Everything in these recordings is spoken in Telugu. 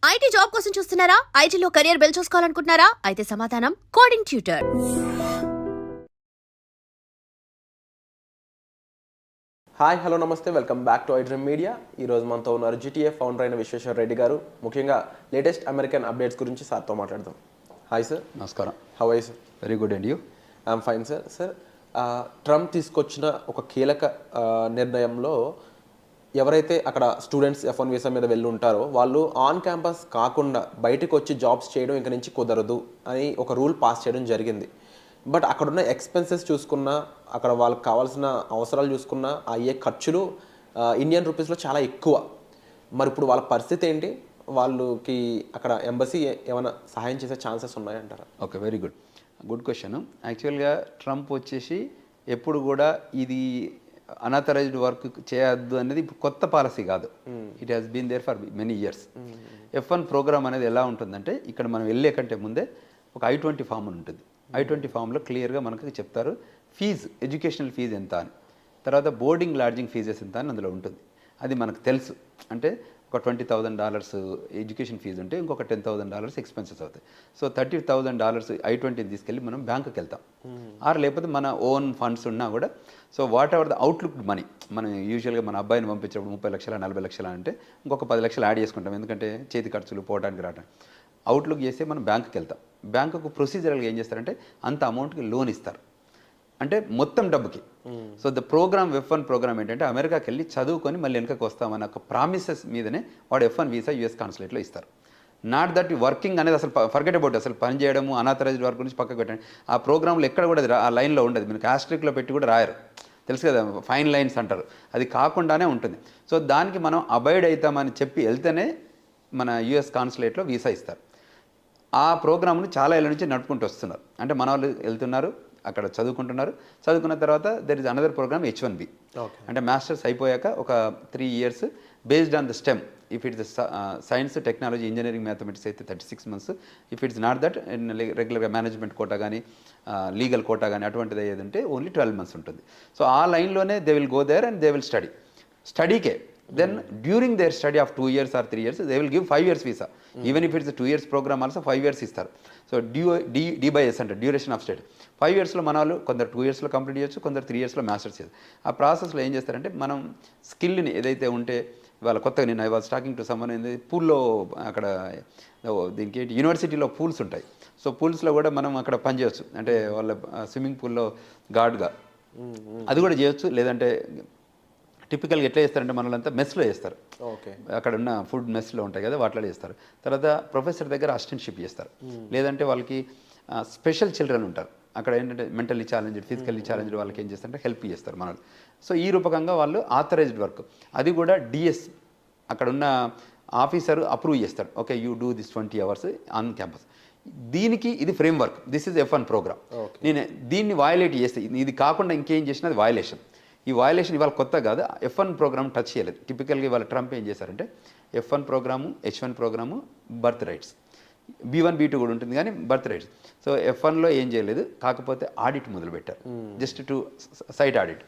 ఐటీ జాబ్ కోసం చూస్తున్నారా? ఐటీలో కెరియర్ బిల్డ్ చూసుకోవాలనుకుంటున్నారా? అయితే సమాధానం కోడింగ్ ట్యూటర్. హాయ్ హలో నమస్తే, welcome back to iDream media. ఈరోజు మనతో ఉన్నారు జీటీఏ ఫౌండర్ అయిన విశ్వేశ్వర రెడ్డి గారు. ముఖ్యంగా లేటెస్ట్ అమెరికన్ అప్డేట్స్ గురించి సార్తో మాట్లాడదాం. Hi sir. నమస్కారం. How are you sir? Very good. And you? I'm fine sir. Sir, Trump తీసుకొచ్చిన ఒక కీలక నిర్ణయంలో ఎవరైతే అక్కడ స్టూడెంట్స్ F1 వీసా మీద వెళ్ళి ఉంటారో వాళ్ళు ఆన్ క్యాంపస్ కాకుండా బయటకు వచ్చి జాబ్స్ చేయడం ఇంక నుంచి కుదరదు అని ఒక రూల్ పాస్ చేయడం జరిగింది. బట్ అక్కడున్న ఎక్స్పెన్సెస్ చూసుకున్నా, అక్కడ వాళ్ళకి కావాల్సిన అవసరాలు చూసుకున్నా అయ్యే ఖర్చులు ఇండియన్ రూపీస్లో చాలా ఎక్కువ. మరి ఇప్పుడు వాళ్ళ పరిస్థితి ఏంటి? వాళ్ళకి అక్కడ ఎంబసీ ఏమైనా సహాయం చేసే ఛాన్సెస్ ఉన్నాయంటారా? Okay, very good. Good question. యాక్చువల్గా ట్రంప్ వచ్చేసి ఎప్పుడు కూడా ఇది అనాథరైజ్డ్ వర్క్ చేయొద్దు అనేది ఇప్పుడు కొత్త పాలసీ కాదు. It has been there for many years. F1 program అనేది ఎలా ఉంటుందంటే, ఇక్కడ మనం వెళ్ళే కంటే ముందే ఒక I-20 ఫామ్ అని ఉంటుంది. I-20 ఫామ్లో క్లియర్గా మనకు చెప్తారు ఫీజు, ఎడ్యుకేషనల్ ఫీజు ఎంత అని, తర్వాత బోర్డింగ్ లాడ్జింగ్ ఫీజెస్ ఎంత అని అందులో ఉంటుంది. అది మనకు తెలుసు. అంటే ఒక $20,000 ఎడ్యుకేషన్ ఫీజు ఉంటే ఇంకొక $10,000 ఎక్స్పెన్సెస్ అవుతాయి. సో $30,000 I-20 తీసుకెళ్ళి మనం బ్యాంకుకి వెళ్తాం. ఆర్ లేకపోతే మన ఓన్ ఫండ్స్ ఉన్నా కూడా, so what ever the outlook money, మనం యూజువల్గా మన అబ్బాయిని పంపించినప్పుడు 30 లక్షలు 40 లక్షలు అంటే ఇంకొక 10 లక్షలు యాడ్ చేసుకుంటాం. ఎందుకంటే చేతి ఖర్చులు పోవడానికి రావడానికి. అవుట్లుక్ చేస్తే మనం బ్యాంకుకి వెళ్తాం. బ్యాంకుకు ప్రొసీజరల్గా ఏం చేస్తారంటే అంత అమౌంట్కి లోన్ ఇస్తారు, అంటే మొత్తం డబ్బుకి. So the programme F1 programme ఏంటంటే అమెరికాకి వెళ్ళి చదువుకొని మళ్ళీ వెనకకి వస్తామన్న ఒక ప్రామిసెస్ మీదనే వాడు F1 వీసా US కాన్సులేట్లో ఇస్తారు. నాట్ దట్ వర్కింగ్ అనేది అసలు ఫర్గెట్ అబౌట్, అసలు పని చేయడము అనాథరైజ్డ్ వర్క్ గురించి పక్కకు పెట్టండి. ఆ ప్రోగ్రాంలో ఎక్కడ కూడా ఆ లైన్లో ఉండదు. మీకు ఆస్ట్రిక్లో పెట్టి కూడా రాయరు, తెలుసు కదా, ఫైన్ లైన్స్ అంటారు. అది కాకుండానే ఉంటుంది. సో దానికి మనం అబైడ్ అవుతామని చెప్పి వెళ్తేనే మన US కాన్సులేట్లో వీసా ఇస్తారు. ఆ ప్రోగ్రామ్ను చాలా ఏళ్ళ నుంచి నడుపుకుంటూ వస్తున్నారు. అంటే మన వాళ్ళు వెళ్తున్నారు, అక్కడ చదువుకుంటున్నారు. చదువుకున్న తర్వాత there is another programme H1B. అంటే మాస్టర్స్ అయిపోయాక ఒక 3 years based on the stem. If it's science, technology, engineering, mathematics అయితే 36 months. If it's not that, రెగ్యులర్గా మేనేజ్మెంట్ కోటా కానీ లీగల్ కోటా కానీ అటువంటిది అయ్యేది ఉంటే ఓన్లీ 12 months ఉంటుంది. సో ఆ లైన్లోనే they will go there and they will స్టడీకే. Then during their study of 2 years or 3 years, they will give 5 years visa. Even if it's a 2 years program also 5 years ఇస్తారు. సో D/S అంటే డ్యూరేషన్ ఆఫ్ స్టడీ. 5 yearsలో మన వాళ్ళు కొందరు 2 yearsలో కంప్లీట్ చేయొచ్చు, కొందరు 3 yearsలో మాస్టర్స్ చేయొచ్చు. ఆ ప్రాసెస్లో ఏం చేస్తారంటే మనం స్కిల్ని ఏదైతే ఉంటే, వాళ్ళ కొత్తగా నేను I was talking to someone ఏంది, పూల్లో అక్కడ దీనికి యూనివర్సిటీలో పూల్స్ ఉంటాయి. సో పూల్స్లో కూడా మనం అక్కడ పని చేయొచ్చు. అంటే వాళ్ళ స్విమ్మింగ్ పూల్లో గార్డ్గా అది కూడా చేయొచ్చు. లేదంటే టిపికల్గా ఎట్లా చేస్తారంటే మనలంతా మెస్లో చేస్తారు. ఓకే, అక్కడ ఉన్న ఫుడ్ మెస్లో ఉంటాయి కదా, వాటిలో చేస్తారు. తర్వాత ప్రొఫెసర్ దగ్గర అసిస్టెంట్షిప్ చేస్తారు. లేదంటే వాళ్ళకి స్పెషల్ చిల్డ్రన్ ఉంటారు. అక్కడ ఏంటంటే మెంటల్లీ ఛాలెంజ్డ్, ఫిజికల్లీ ఛాలెంజ్డ్ వాళ్ళకి ఏం చేస్తారంటే హెల్ప్ చేస్తారు మనల్ని. సో ఈ రూపకంగా వాళ్ళు ఆథరైజ్డ్ వర్క్, అది కూడా DS అక్కడ ఉన్న ఆఫీసర్ అప్రూవ్ చేస్తాడు. Okay, you do this 20 hours on campus. దీనికి ఇది framework. This is F1 programme. నేను దీన్ని వయలేట్ చేస్తే, ఇది కాకుండా ఇంకేం చేసినా అది వయలేషన్. ఈ వయలేషన్ ఇవాళ కొత్త కాదు. F1 ప్రోగ్రామ్ టచ్ చేయలేదు. టిపికల్గా ఇవాళ ట్రంప్ ఏం చేశారంటే F1 programme, H1 programme, birth rights, B1 B2 కూడా ఉంటుంది కానీ బర్త్ రైట్స్. సో F1లో ఏం చేయలేదు, కాకపోతే ఆడిట్ మొదలుపెట్టారు, just to site audit.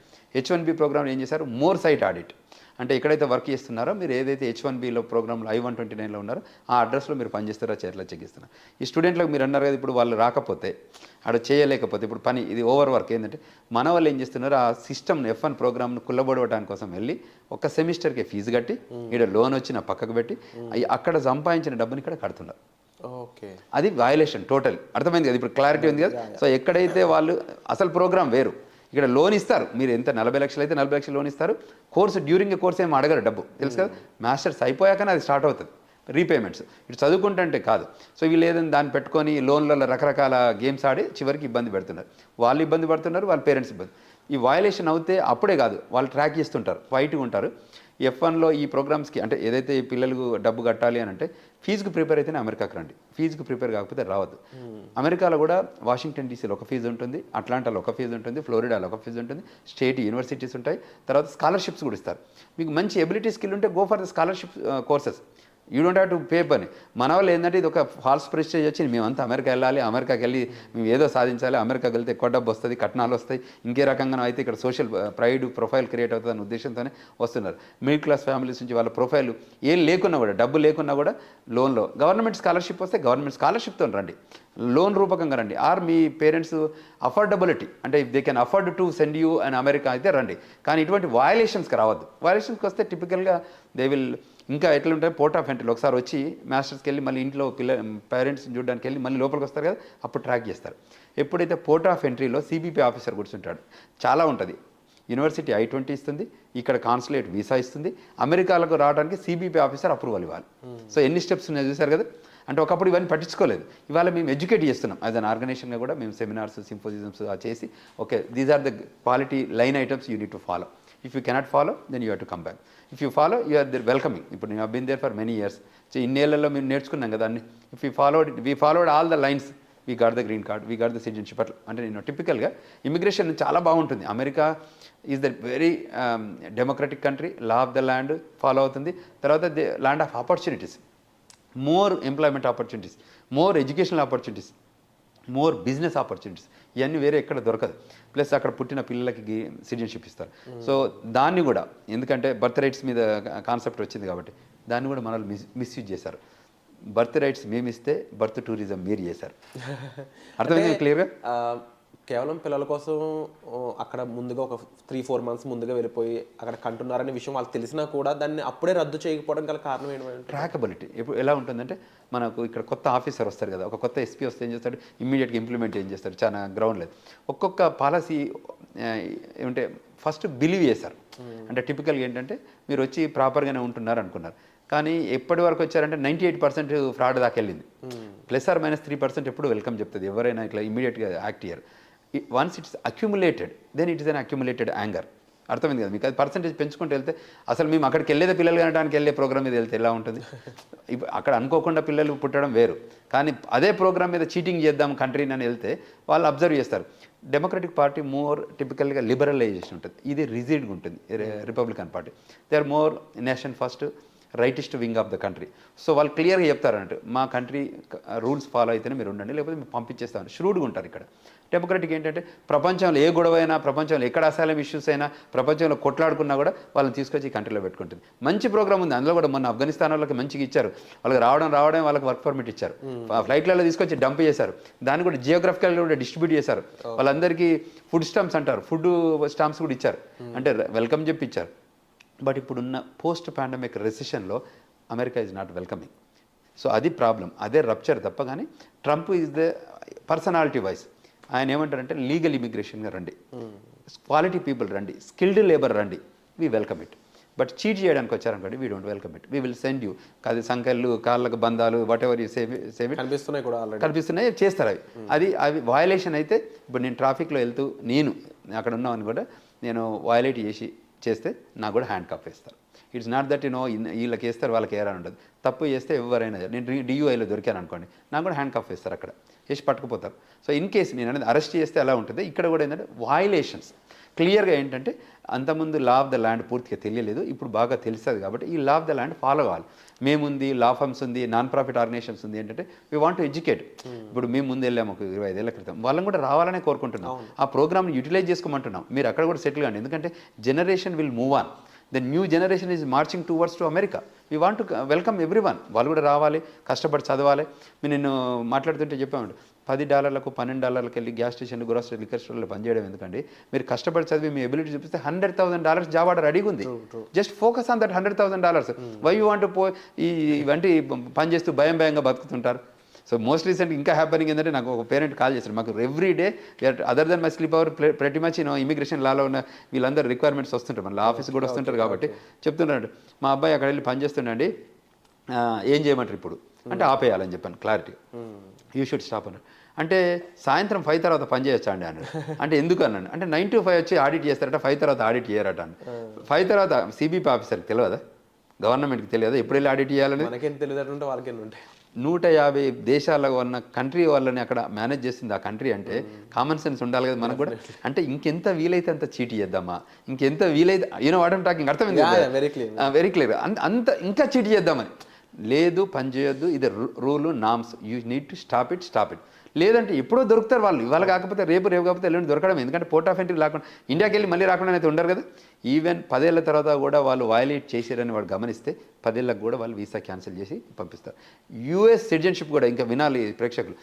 H1B program ఏం చేశారు, మోర్ సైట్ ఆడిట్. అంటే ఎక్కడైతే వర్క్ చేస్తున్నారో మీరు, ఏదైతే H1Bలో ప్రోగ్రాంలో I-129లో ఉన్నారో ఆ అడ్రస్లో మీరు పనిచేస్తారో చేతిలో చెక్ ఇస్తున్నారు. ఈ స్టూడెంట్లకు మీరు అన్నారు కదా, ఇప్పుడు వాళ్ళు రాకపోతే, అక్కడ చేయలేకపోతే, ఇప్పుడు పని ఇది ఓవర్ వర్క్ ఏంటంటే మన వాళ్ళు ఏం చేస్తున్నారు, ఆ సిస్టమ్ F1 ప్రోగ్రామ్ను కుల్లబడవడానికి కోసం వెళ్ళి ఒక సెమిస్టర్కి ఫీజు కట్టి ఇక్కడ లోన్ వచ్చిన పక్కకు పెట్టి అక్కడ సంపాదించిన డబ్బుని ఇక్కడ కడుతున్నారు. ఓకే, అది వయలేషన్ టోటల్. అర్థమైంది కదా, ఇప్పుడు క్లారిటీ ఉంది కదా. సో ఎక్కడైతే వాళ్ళు అసలు ప్రోగ్రామ్ వేరు, ఇక్కడ లోన్ ఇస్తారు. మీరు ఎంత 40 లక్షలు అయితే 40 లక్షలు లోన్ ఇస్తారు. కోర్సు డ్యూరింగ్ ఏ కోర్స్ ఏమి అడగరు డబ్బు, తెలుసు కదా. మాస్టర్స్ అయిపోయాకనే అది స్టార్ట్ అవుతుంది రీపేమెంట్స్. ఇటు చదువుకుంటుంటే కాదు. సో వీళ్ళు ఏదైనా దాన్ని పెట్టుకొని లోన్లలో రకరకాల గేమ్స్ ఆడి చివరికి ఇబ్బంది పెడుతున్నారు. వాళ్ళు ఇబ్బంది పడుతున్నారు, వాళ్ళ పేరెంట్స్ ఇబ్బంది. ఈ వయలేషన్ అవుతే అప్పుడే కాదు, వాళ్ళు ట్రాక్ చేస్తుంటారు, ఫైట్గా ఉంటారు. F1లో ఈ ప్రోగ్రామ్స్కి, అంటే ఏదైతే ఈ పిల్లలకు డబ్బు కట్టాలి అని అంటే ఫీజుకు ప్రిపేర్ అయితేనే అమెరికాకి రండి. ఫీజుకు ప్రిపేర్ కాకపోతే రావద్దు. అమెరికాలో కూడా వాషింగ్టన్ DCలో ఒక ఫీజు ఉంటుంది, అట్లాంటాలో ఒక ఫీజు ఉంటుంది, ఫ్లోరిడాలో ఒక ఫీజు ఉంటుంది, స్టేట్ యూనివర్సిటీస్ ఉంటాయి. తర్వాత స్కాలర్షిప్స్ కూడా ఇస్తారు. మీకు మంచి ఎబిలిటీ స్కిల్ ఉంటే go for the scholarship courses. You don't have to pay పని. మన వాళ్ళు ఏంటంటే ఇది ఒక ఫాల్స్ ప్రెస్టేజ్ వచ్చి మేమంతా అమెరికా వెళ్ళాలి, అమెరికాకి వెళ్ళి మేము ఏదో సాధించాలి, అమెరికాకి వెళ్తే ఎక్కువ డబ్బు వస్తుంది, కట్నాలు వస్తాయి, ఇంకే రకంగా అయితే ఇక్కడ సోషల్ ప్రైడ్ ప్రొఫైల్ క్రియేట్ అవుతుంది అనే ఉద్దేశంతోనే వస్తున్నారు. మిడిల్ క్లాస్ ఫ్యామిలీస్ నుంచి వాళ్ళ ప్రొఫైల్ ఏం లేకున్నా కూడా, డబ్బు లేకున్నా కూడా లోన్లో గవర్నమెంట్ స్కాలర్షిప్ వస్తే గవర్నమెంట్ స్కాలర్షిప్తో రండి, లోన్ రూపకంగా రండి. ఆర్ మీ పేరెంట్స్ అఫోర్డబిలిటీ అంటే if they can afford to send you and America అయితే రండి. కానీ ఇటువంటి వయలేషన్స్కి రావద్దు. వయలేషన్స్కి వస్తే టిపికల్గా దే విల్ ఇంకా ఎట్లుంటాయి పోర్ట్ ఆఫ్ ఎంట్రీలో ఒకసారి వచ్చి మాస్టర్స్కి వెళ్ళి మళ్ళీ ఇంట్లో పేరెంట్స్ చూడడానికి వెళ్ళి మళ్ళీ లోపలికి వస్తారు కదా, అప్పుడు ట్రాక్ చేస్తారు. ఎప్పుడైతే పోర్ట్ ఆఫ్ ఎంట్రీలో సిబిపి ఆఫీసర్ కూర్చుంటాడు, చాలా ఉంటుంది. యూనివర్సిటీ I-20 ఇస్తుంది, ఇక్కడ కాన్సులేట్ వీసా ఇస్తుంది, అమెరికాలకు రావడానికి సిబిపి ఆఫీసర్ అప్రూవల్ ఇవ్వాలి. సో ఎన్ని స్టెప్స్ ఉన్నాయో చూసారు కదా. అంటే ఒకప్పుడు ఇవన్నీ పట్టించుకోలేదు, ఇవాళ మేము ఎడ్యుకేట్ చేస్తున్నాం యాజ్ అన్ ఆర్గనైజేషన్గా కూడా. మేము సెమినార్స్, సింపోజిజమ్స్ చేసి okay these are the quality line items you need to follow. If you cannot follow then you have to come back. If you follow you are there welcoming. ఇప్పుడు నేను been there for many years. So ఇన్నేళ్లలో మేము నేర్చుకున్నాం కదా అన్ని. If you followed all the lines, we got the green card, we got the citizenship. అట్లా అంటే నేను టిపికల్గా ఇమిగ్రేషన్ చాలా బాగుంటుంది. America is the very democratic country, law of the land follow అవుతుంది. తర్వాత the land of opportunities, more employment opportunities, more educational opportunities, more business opportunities. ఇవన్నీ వేరే ఎక్కడ దొరకదు. ప్లస్ అక్కడ పుట్టిన పిల్లలకి సిటిజన్షిప్ ఇస్తారు. సో దాన్ని కూడా ఎందుకంటే బర్త్ రైట్స్ మీద కాన్సెప్ట్ వచ్చింది కాబట్టి దాన్ని కూడా మనల్ని మిస్యూజ్ చేశారు. బర్త్ రైట్స్ మేము ఇస్తే బర్త్ టూరిజం మీరు చేశారు. అర్థమైంది క్లియర్గా? కేవలం పిల్లల కోసం అక్కడ ముందుగా ఒక 3-4 months ముందుగా వెళ్ళిపోయి అక్కడ కంటున్నారనే విషయం వాళ్ళకి తెలిసినా కూడా దాన్ని అప్పుడే రద్దు చేయకపోవడం గల కారణం ఏంటంటే ట్రాకబిలిటీ. ఇప్పుడు ఎలా ఉంటుందంటే మనకు ఇక్కడ కొత్త ఆఫీసర్ వస్తారు కదా, ఒక కొత్త ఎస్పీ వస్తే ఏం చేస్తాడు, ఇమ్మీడియట్గా ఇంప్లిమెంట్ ఏం చేస్తాడు, చాలా గ్రౌండ్ లేదు. ఒక్కొక్క పాలసీ ఏమంటే ఫస్ట్ బిలీవ్ చేశారు. అంటే టిపికల్గా ఏంటంటే మీరు వచ్చి ప్రాపర్గానే ఉంటున్నారు అనుకున్నారు, కానీ ఎప్పటి వరకు వచ్చారంటే 98% ఫ్రాడ్ దాకా వెళ్ళింది. +or-3% ఎప్పుడు వెల్కమ్ చెప్తుంది ఎవరైనా ఇట్లా ఇమీడియట్గా యాక్ట్ చేయరు. Once it's accumulated then it is an accumulated anger. అర్థమైంది కదా మీకు? అది పర్సెంటేజ్ పెంచుకుంటూ వెళ్తే అసలు మేము అక్కడికి వెళ్ళేదే పిల్లలు కనడానికి వెళ్ళే ప్రోగ్రామ్ మీద వెళ్తే ఎలా ఉంటుంది? అక్కడ అనుకోకుండా పిల్లలు పుట్టడం వేరు, కానీ అదే ప్రోగ్రామ్ మీద చీటింగ్ చేద్దాం కంట్రీని అని వెళ్తే వాళ్ళు అబ్జర్వ్ చేస్తారు. డెమోక్రటిక్ పార్టీ మోర్ టిపికల్గా లిబరలైజేషన్ ఉంటుంది, ఇది రిజిడ్గా ఉంటుంది. Republican Party they are more nation first, rightist wing of the country. So వాళ్ళు క్లియర్గా చెప్తారంటే మా కంట్రీ రూల్స్ ఫాలో అయితేనే మీరు ఉండండి, లేకపోతే మేము పంపించేస్తామని ష్రూడ్గా ఉంటారు. ఇక్కడ డెమోక్రటిక్ ఏంటంటే ప్రపంచంలో ఏ గొడవ అయినా, ప్రపంచంలో ఎక్కడ అసైలం ఇష్యూస్ అయినా, ప్రపంచంలో కొట్లాడుకున్నా కూడా వాళ్ళని తీసుకొచ్చి ఈ కంట్రీలో పెట్టుకుంటుంది. మంచి ప్రోగ్రామ్ ఉంది అందులో కూడా. మొన్న ఆఫ్ఘనిస్తాన్ వాళ్ళకి మంచిగా ఇచ్చారు, వాళ్ళకి రావడం వాళ్ళకి వర్క్ పర్మిట్ ఇచ్చారు, ఫ్లైట్లలో తీసుకొచ్చి డంప్ చేశారు, దాన్ని కూడా జియోగ్రఫికల్గా కూడా డిస్ట్రిబ్యూట్ చేశారు. వాళ్ళందరికీ ఫుడ్ స్టాంప్స్ అంటారు, ఫుడ్ స్టాంప్స్ కూడా ఇచ్చారు, అంటే వెల్కమ్ చెప్పి ఇచ్చారు. బట్ ఇప్పుడున్న పోస్ట్ పాండమిక్ రెసిషన్లో America is not welcoming. So అది ప్రాబ్లం, అదే రప్చర్ తప్ప. కానీ Trump is the personality wise ఆయన ఏమంటారంటే లీగల్ ఇమిగ్రేషన్గా రండి, క్వాలిటీ పీపుల్ రండి, స్కిల్డ్ లేబర్ రండి, we welcome it. But cheat చేయడానికి వచ్చారనుకోండి, we don't welcome it, we will send you. అది సంఖ్యలు, కాళ్ళకు బంధాలు, వాట్ ఎవర్ యూ సేవ్ కనిపిస్తున్నాయి కూడా, కనిపిస్తున్నాయి చేస్తారు. అవి వయలేషన్ అయితే ఇప్పుడు నేను ట్రాఫిక్లో వెళ్తూ నేను అక్కడ ఉన్నామని కూడా నేను వయలేట్ చేస్తే నాకు కూడా హ్యాండ్ కప్ వేస్తారు. ఇట్స్ నాట్ దట్ వీళ్ళకి వేస్తారు వాళ్ళకి ఏరా ఉండదు. తప్పు చేస్తే ఎవరైనా, నేను DUIలో దొరికాను అనుకోండి, నాకు కూడా హ్యాండ్ కప్ వేస్తారు, అక్కడ వేసి పట్టుకుపోతారు. సో ఇన్ కేసు నేను అనేది అరెస్ట్ చేస్తే ఎలా ఉంటుంది, ఇక్కడ కూడా ఏంటంటే వయలేషన్స్ క్లియర్గా ఏంటంటే అంతకుముందు లా ఆఫ్ ద ల్యాండ్ పూర్తిగా తెలియలేదు, ఇప్పుడు బాగా తెలుస్తుంది. కాబట్టి ఈ law of the land follow కావాలి. మేముంది, లా ఫర్మ్స్ ఉంది, నాన్ ప్రాఫిట్ ఆర్గనైజేషన్స్ ఉంది. ఏంటంటే వీ వాంట్ టు ఎడ్యుకేట్. ఇప్పుడు మేము ముందు వెళ్ళాము ఒక 25 ఏళ్ల క్రితం, వాళ్ళని కూడా రావాలనే కోరుకుంటున్నాం. ఆ ప్రోగ్రామ్ని యూటిలైజ్ చేసుకోమంటున్నాం. మీరు అక్కడ కూడా సెటిల్ కాండి, ఎందుకంటే generation will move on. The new generation is marching towards to America. We want to welcome every one. వాళ్ళు కూడా రావాలి, కష్టపడి చదవాలి. మీరు నేను మాట్లాడుతుంటే చెప్పామండి, $10 $12 వెళ్ళి గ్యాస్ స్టేషన్, గ్రోసరీ, లిక్కర్ స్టోర్లో పనిచేయడం ఎందుకండి? మీరు కష్టపడి చదివి మీ ఎబిలిటీ చూపిస్తే $100,000 జాబ్ ఆర్డర్ రెడీగా ఉంది. Just focus on that $100,000. Why you want ఇవంటి పని చేస్తూ భయంగా బతుకుతుంటారు. సో మోస్ట్ రీసెంట్ ఇంకా హ్యాపనింగ్ ఏంటంటే నాకు ఒక పేరెంట్ కాల్ చేశారు, మాకు every day other than my sleep hour ప్రతి మచ్ ఇమిగ్రేషన్ లాలో ఉన్న వీళ్ళందరూ రిక్వైర్మెంట్స్ వస్తుంటారు, మన ఆఫీస్ కూడా వస్తుంటారు. కాబట్టి చెప్తున్నాడు, మా అబ్బాయి అక్కడ వెళ్ళి పని చేస్తుండండి, ఏం చేయమంటారు ఇప్పుడు అంటే ఆపేయాలని చెప్పాను క్లారిటీ. యూ షుడ్ స్టాప్ అన్నాడు. అంటే సాయంత్రం 5 తర్వాత పని చేయొచ్చా అండి అన్నాడు. అంటే ఎందుకు అన్నాడు అంటే 9 to 5 వచ్చి ఆడిట్ చేస్తారట, 5 తర్వాత ఆడిట్ చేయరట అని. 5 తర్వాత CBP ఆఫీసర్కి తెలియదా, గవర్నమెంట్కి తెలియదా ఎప్పుడు వెళ్ళి ఆడిట్ చేయాలని? మనకేం తెలియదు, వాళ్ళకేం ఉంటాయి. 150 దేశాల్లో ఉన్న కంట్రీ వాళ్ళని అక్కడ మేనేజ్ చేస్తుంది ఆ కంట్రీ అంటే కామన్ సెన్స్ ఉండాలి కదా మనకు కూడా. అంటే ఇంకెంత వీలైతే అంత చీట్ చేద్దామా, ఇంకెంత వీలైతే వాట్ ఐమ్ టాకింగ్, అర్థమైంది? Very clear. అంత ఇంకా చీట్ చేద్దామని. లేదు పని చేయొద్దు, ఇది rule norms, you need to stop it. లేదంటే ఎప్పుడో దొరుకుతారు వాళ్ళు, ఇవాళ కాకపోతే రేపు కాకపోతే ఎల్లుండి దొరకడం, ఎందుకంటే పోర్ట్ ఆఫ్ ఎంట్రీ లేకుండా ఇండియాకి వెళ్ళి మళ్ళీ రాకుండా అయితే ఉండరు కదా. ఈవెన్ 10 ఏళ్ల తర్వాత కూడా వాళ్ళు వయలేట్ చేశారని వాడు గమనిస్తే 10 ఏళ్ళకి కూడా వాళ్ళు వీసా క్యాన్సిల్ చేసి పంపిస్తారు. యూఎస్ సిటిజన్షిప్ కూడా ఇంకా వినాలి ప్రేక్షకులు,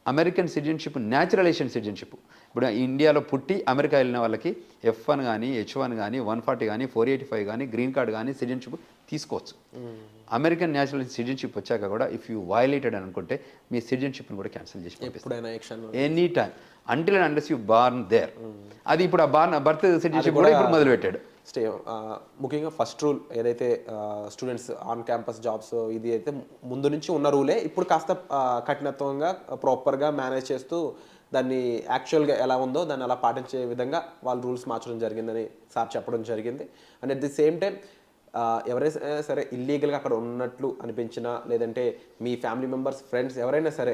అమెరికన్ సిటిజన్షిప్ న్యాచురలైజేషన్ సిటిజన్షిప్. ఇప్పుడు ఇండియాలో పుట్టి అమెరికా వెళ్ళిన వాళ్ళకి F1 కానీ H1 కానీ 140 కానీ 485 కానీ గ్రీన్ కార్డ్ కానీ సిటిజన్షిప్ తీసుకోవచ్చు. అమెరికన్ న్యాచురల్ సిటిజన్షిప్ వచ్చాక కూడా ఇఫ్ యూ వయలేటెడ్ అని అనుకుంటే మీ సిటిజన్షిప్ని కూడా క్యాన్సిల్ చేసి పంపిస్తారు any time until and unless you born there. అది ఇప్పుడు ఆ బర్త్ సిటిజన్షిప్ కూడా ఇప్పుడు మొదలుపెట్టాడు. స్టే ముఖ్యంగా ఫస్ట్ రూల్ ఏదైతే స్టూడెంట్స్ ఆన్ క్యాంపస్ జాబ్స్ ఇది అయితే ముందు నుంచి ఉన్న రూలే, ఇప్పుడు కాస్త కఠినత్వంగా ప్రాపర్గా మేనేజ్ చేస్తూ దాన్ని యాక్చువల్గా ఎలా ఉందో దాన్ని అలా పాటించే విధంగా వాళ్ళు రూల్స్ మార్చడం జరిగిందని సార్ చెప్పడం జరిగింది. And at the same time ఎవరైనా సరే ఇల్లీగల్గా అక్కడ ఉన్నట్లు అనిపించినా, లేదంటే మీ ఫ్యామిలీ మెంబర్స్ ఫ్రెండ్స్ ఎవరైనా సరే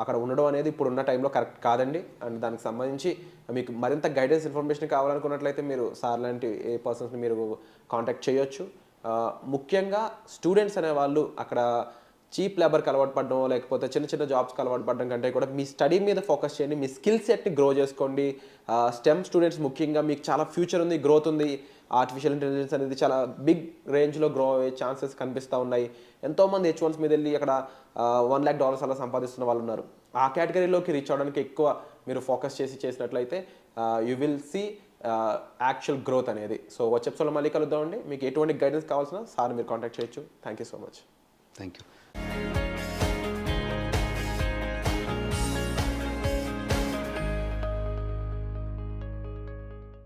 అక్కడ ఉండడం అనేది ఇప్పుడు ఉన్న టైంలో కరెక్ట్ కాదండి. అండ్ దానికి సంబంధించి మీకు మరింత గైడెన్స్ ఇన్ఫర్మేషన్ కావాలనుకున్నట్లయితే మీరు సార్ లాంటి ఏ పర్సన్స్ని మీరు కాంటాక్ట్ చేయొచ్చు. ముఖ్యంగా స్టూడెంట్స్ అనే వాళ్ళు అక్కడ చీప్ లేబర్కి అలవాటు పడడం, లేకపోతే చిన్న చిన్న జాబ్స్కి అలవాటు పడడం కంటే కూడా మీ స్టడీ మీద ఫోకస్ చేయండి, మీ స్కిల్ సెట్ని గ్రో చేసుకోండి. స్టెమ్ స్టూడెంట్స్ ముఖ్యంగా మీకు చాలా ఫ్యూచర్ ఉంది, గ్రోత్ ఉంది. ఆర్టిఫిషియల్ ఇంటెలిజెన్స్ అనేది చాలా బిగ్ రేంజ్లో గ్రో అయ్యే ఛాన్సెస్ కనిపిస్తూ ఉన్నాయి. ఎంతోమంది H1s మీద వెళ్ళి అక్కడ $1 lakh అలా సంపాదిస్తున్న వాళ్ళు ఉన్నారు. ఆ కేటగిరీలోకి రీచ్ అవ్వడానికి ఎక్కువ మీరు ఫోకస్ చేసినట్లయితే you will see actual growth అనేది. సో వచ్చే ఎపిసోడ్లో మళ్ళీ కలుద్దామండి. మీకు ఎటువంటి గైడెన్స్ కావాల్సిన సార్ మీరు కాంటాక్ట్ చేయొచ్చు. Thank you so much. Thank you.